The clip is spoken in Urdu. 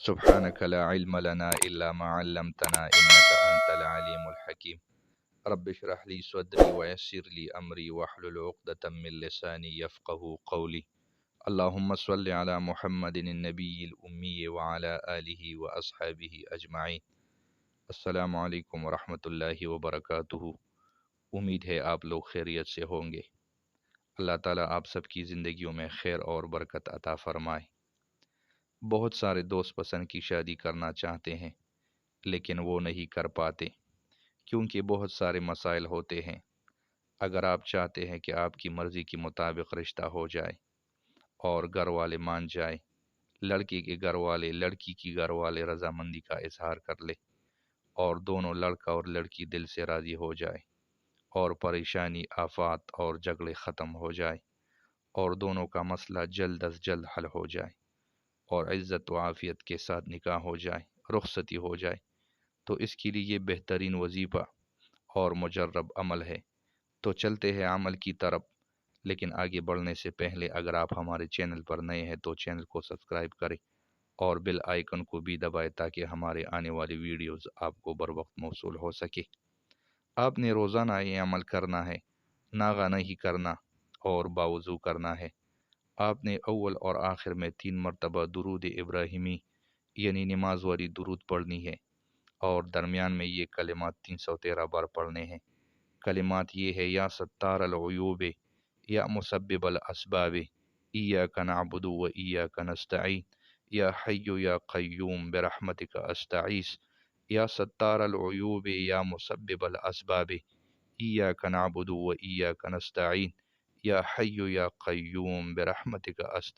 سبحانك لا علم لنا إلا ما علمتنا إنك أنت العليم الحكيم. رب اشرح لي صدري ويسر لي أمري واحلل عقدة من لساني يفقه قولي. اللهم صل على محمد النبي الأمي وعلى آله وأصحابه أجمعين. السلام علیکم ورحمۃ اللہ وبرکاتہ۔ امید ہے آپ لوگ خیریت سے ہوں گے۔ اللہ تعالیٰ آپ سب کی زندگیوں میں خیر اور برکت عطا فرمائے۔ بہت سارے دوست پسند کی شادی کرنا چاہتے ہیں لیکن وہ نہیں کر پاتے کیونکہ بہت سارے مسائل ہوتے ہیں۔ اگر آپ چاہتے ہیں کہ آپ کی مرضی کے مطابق رشتہ ہو جائے اور گھر والے مان جائے، لڑکی کے گھر والے لڑکی کی گھر والے رضامندی کا اظہار کر لے اور دونوں لڑکا اور لڑکی دل سے راضی ہو جائے اور پریشانی آفات اور جھگڑے ختم ہو جائے اور دونوں کا مسئلہ جلد از جلد حل ہو جائے اور عزت و عافیت کے ساتھ نکاح ہو جائے، رخصتی ہو جائے، تو اس کے لیے یہ بہترین وظیفہ اور مجرب عمل ہے۔ تو چلتے ہیں عمل کی طرف، لیکن آگے بڑھنے سے پہلے اگر آپ ہمارے چینل پر نئے ہیں تو چینل کو سبسکرائب کریں اور بیل آئیکن کو بھی دبائیں تاکہ ہمارے آنے والی ویڈیوز آپ کو بر وقت موصول ہو سکے۔ آپ نے روزانہ یہ عمل کرنا ہے، ناغہ نہیں کرنا اور باوضو کرنا ہے۔ آپ نے اول اور آخر میں 3 مرتبہ درود ابراہیمی یعنی نماز والی درود پڑھنی ہے اور درمیان میں یہ کلمات 313 بار پڑھنے ہیں۔ کلمات یہ ہے: یا ستار العیوب، یا مسبب الاسباب، ایاک نعبد و ایاک نستعین، یا حی یا قیوم برحمتک استعیذ۔ یا ستار العیوب یا مسبب الاسباب، ایاک نعبد و ایاک نستعین، یا حی یا قیوم برحمتک استعیذ۔